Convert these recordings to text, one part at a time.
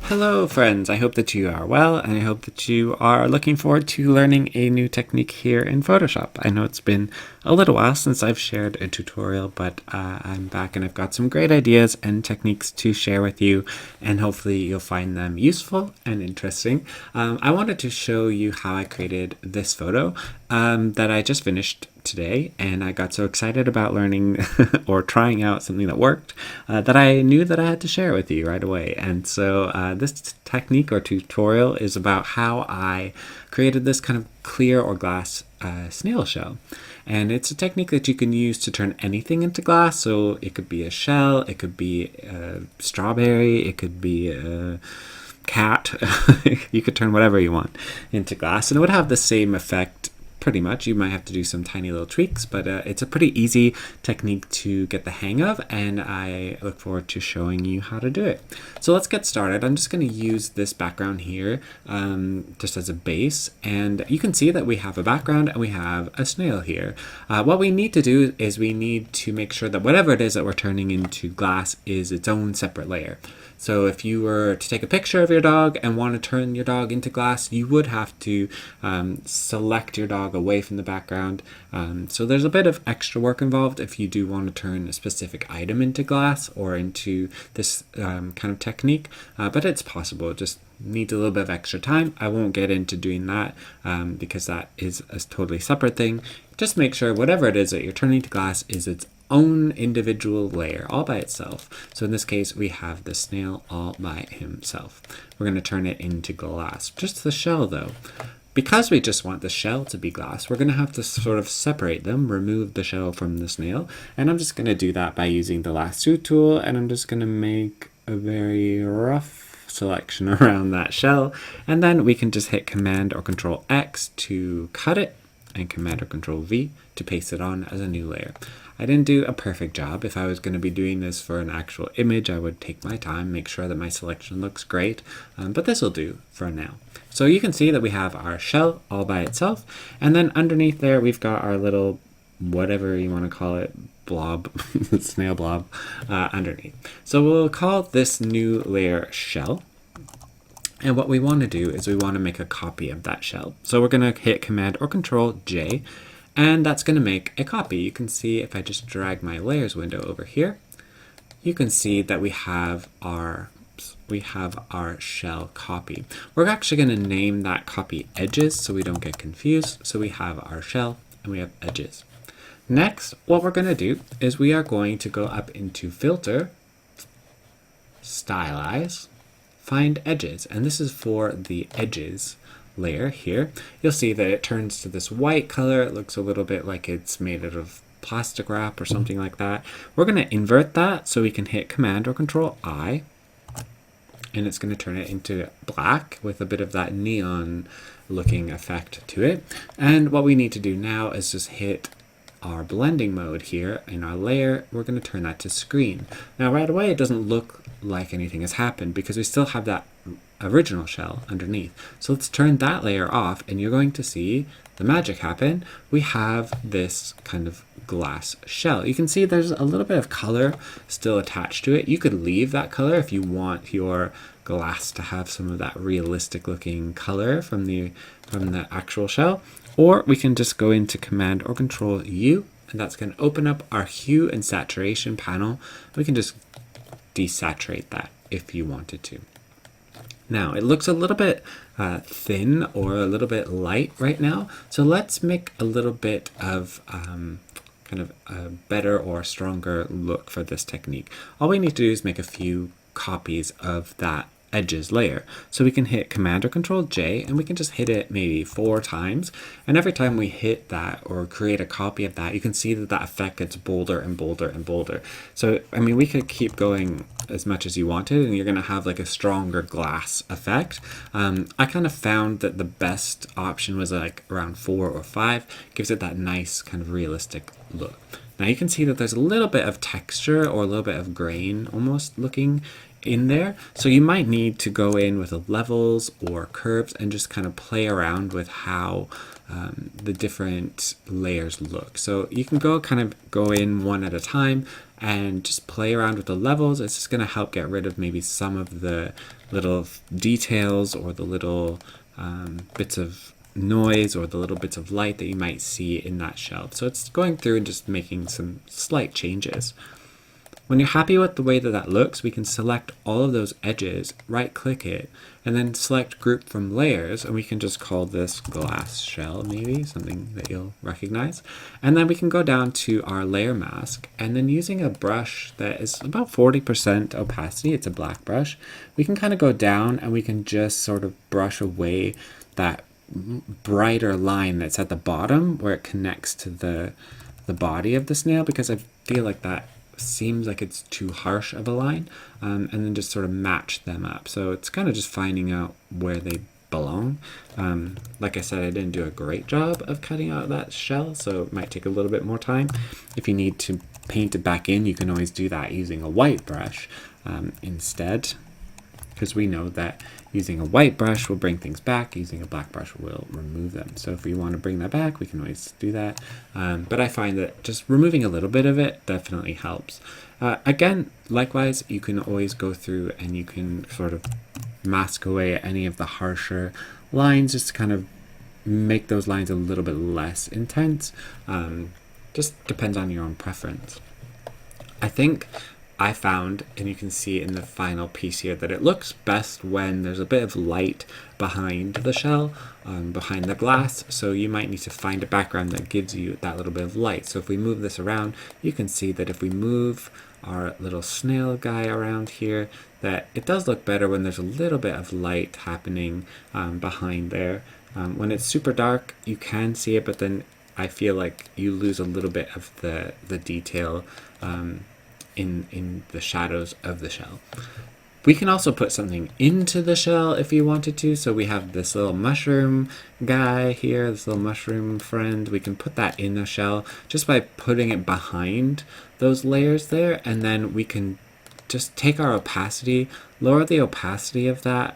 Hello friends, I hope that you are well and I hope that you are looking forward to learning a new technique here in Photoshop. I know it's been a little while since I've shared a tutorial, but I'm back and I've got some great ideas and techniques to share with you, and hopefully you'll find them useful and interesting. I wanted to show you how I created this photo that I just finished today, and I got so excited about learning or trying out something that worked that I knew that I had to share it with you right away. And so this technique or tutorial is about how I created this kind of clear or glass snail shell. And it's a technique that you can use to turn anything into glass. So it could be a shell, it could be a strawberry, it could be a cat. You could turn whatever you want into glass, and it would have the same effect pretty much. You might have to do some tiny little tweaks, but it's a pretty easy technique to get the hang of, and I look forward to showing you how to do it. So let's get started. I'm just going to use this background here just as a base, and you can see that we have a background and we have a snail here. What we need to do is we need to make sure that whatever it is that we're turning into glass is its own separate layer. So if you were to take a picture of your dog and want to turn your dog into glass, you would have to select your dog away from the background. So there's a bit of extra work involved if you do want to turn a specific item into glass or into this kind of technique, but it's possible. It just needs a little bit of extra time. I won't get into doing that because that is a totally separate thing. Just make sure whatever it is that you're turning to glass is its own individual layer all by itself. So in this case we have the snail all by himself. We're going to turn it into glass, just the shell though. Because we just want the shell to be glass, we're going to have to sort of separate them, remove the shell from the snail, and I'm just going to do that by using the lasso tool, and I'm just going to make a very rough selection around that shell, and then we can just hit Command or Control X to cut it, and Command or Control V to paste it on as a new layer. I didn't do a perfect job. If I was going to be doing this for an actual image, I would take my time, make sure that my selection looks great, but this will do for now. So you can see that we have our shell all by itself, and then underneath there we've got our little, whatever you want to call it, blob, snail blob underneath. So we'll call this new layer shell. And what we want to do is we want to make a copy of that shell. So we're going to hit Command or Control J, and that's going to make a copy. You can see if I just drag my layers window over here, you can see that we have our shell copy. We're actually going to name that copy edges so we don't get confused. So we have our shell and we have edges. Next, what we're going to do is we are going to go up into Filter, Stylize, Find Edges, and this is for the edges layer here. You'll see that it turns to this white color. It looks a little bit like it's made out of plastic wrap or something like that. We're going to invert that so we can hit Command or Control I, and it's going to turn it into black with a bit of that neon looking effect to it. And what we need to do now is just hit our blending mode here in our layer. We're going to turn that to screen. Now right away it doesn't look like anything has happened because we still have that original shell underneath. So let's turn that layer off and you're going to see the magic happen. We have this kind of glass shell. You can see there's a little bit of color still attached to it. You could leave that color if you want your glass to have some of that realistic looking color from the actual shell, or we can just go into Command or Control U, and that's going to open up our hue and saturation panel. We can just desaturate that if you wanted to. Now it looks a little bit thin or a little bit light right now, so let's make a little bit of kind of a better or stronger look for this technique. All we need to do is make a few copies of that edges layer. So we can hit Command or Control J, and we can just hit it maybe 4 times, and every time we hit that or create a copy of that, you can see that that effect gets bolder and bolder and bolder. So I mean, we could keep going as much as you wanted, and you're going to have like a stronger glass effect. I kind of found that the best option was like around 4 or 5. Gives it that nice kind of realistic look. Now you can see that there's a little bit of texture or a little bit of grain almost looking in there. So you might need to go in with the levels or curves and just kind of play around with how the different layers look. So you can kind of go in one at a time and just play around with the levels. It's just going to help get rid of maybe some of the little details or the little bits of noise or the little bits of light that you might see in that shell. So it's going through and just making some slight changes. When you're happy with the way that looks, we can select all of those edges, right click it, and then select group from layers, and we can just call this glass shell, maybe, something that you'll recognize. And then we can go down to our layer mask, and then using a brush that is about 40% opacity, it's a black brush, we can kind of go down and we can just sort of brush away that brighter line that's at the bottom where it connects to the body of the snail, because I feel like that seems like it's too harsh of a line, and then just sort of match them up. So it's kind of just finding out where they belong. Like I said, I didn't do a great job of cutting out that shell, so it might take a little bit more time. If you need to paint it back in, you can always do that using a white brush instead, because we know that using a white brush will bring things back, using a black brush will remove them. So if we want to bring that back, we can always do that. But I find that just removing a little bit of it definitely helps. Again, likewise, you can always go through and you can sort of mask away any of the harsher lines, just to kind of make those lines a little bit less intense. Just depends on your own preference. I think I found, and you can see in the final piece here, that it looks best when there's a bit of light behind the shell, behind the glass. So you might need to find a background that gives you that little bit of light. So if we move this around, you can see that if we move our little snail guy around here, that it does look better when there's a little bit of light happening behind there. When it's super dark, you can see it, but then I feel like you lose a little bit of the detail in the shadows of the shell. We can also put something into the shell if you wanted to. So we have this little mushroom guy here, this little mushroom friend. We can put that in the shell just by putting it behind those layers there, and then we can just take our opacity, lower the opacity of that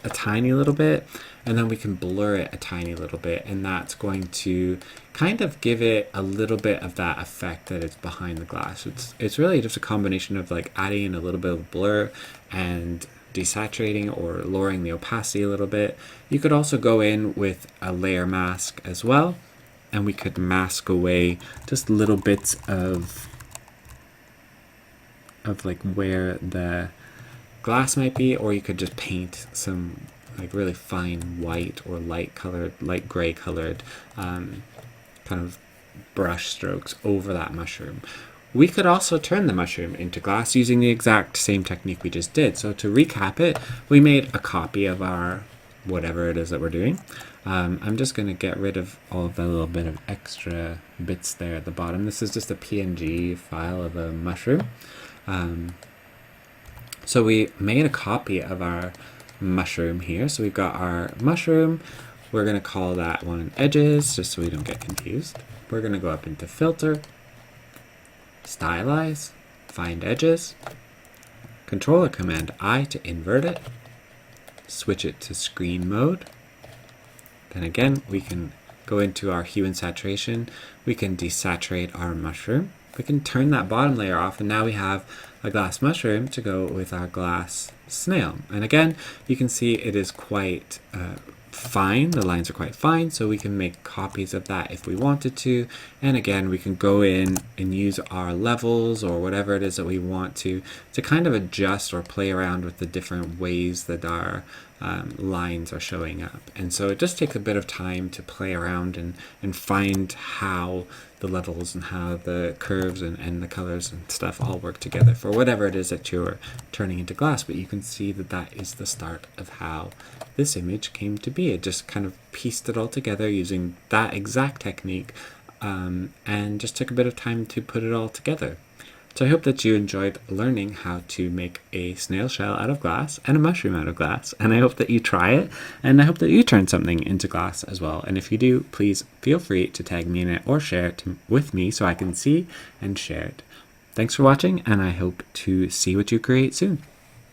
a tiny little bit, and then we can blur it a tiny little bit, and that's going to kind of give it a little bit of that effect that it's behind the glass. It's really just a combination of like adding in a little bit of blur and desaturating or lowering the opacity a little bit. You could also go in with a layer mask as well, and we could mask away just little bits of like where the glass might be, or you could just paint some like really fine white or light gray colored kind of brush strokes over that mushroom. We could also turn the mushroom into glass using the exact same technique we just did. So to recap it, we made a copy of our whatever it is that we're doing. I'm just going to get rid of all of that little bit of extra bits there at the bottom. This is just a PNG file of a mushroom. So we made a copy of our mushroom here. So we've got our mushroom. We're going to call that one edges, just so we don't get confused. We're going to go up into filter, stylize, find edges, control or command I to invert it, switch it to screen mode. Then again, we can go into our hue and saturation. We can desaturate our mushroom. We can turn that bottom layer off, and now we have a glass mushroom to go with our glass snail. And again, you can see it is quite fine. The lines are quite fine, so we can make copies of that if we wanted to. And again, we can go in and use our levels or whatever it is that we want to kind of adjust or play around with the different ways that our lines are showing up. And so it just takes a bit of time to play around and find how the levels and how the curves and the colors and stuff all work together for whatever it is that you're turning into glass. But you can see that that is the start of how this image came to be. It just kind of pieced it all together using that exact technique, and just took a bit of time to put it all together. So I hope that you enjoyed learning how to make a snail shell out of glass and a mushroom out of glass. And I hope that you try it, and I hope that you turn something into glass as well. And if you do, please feel free to tag me in it or share it with me so I can see and share it. Thanks for watching, and I hope to see what you create soon.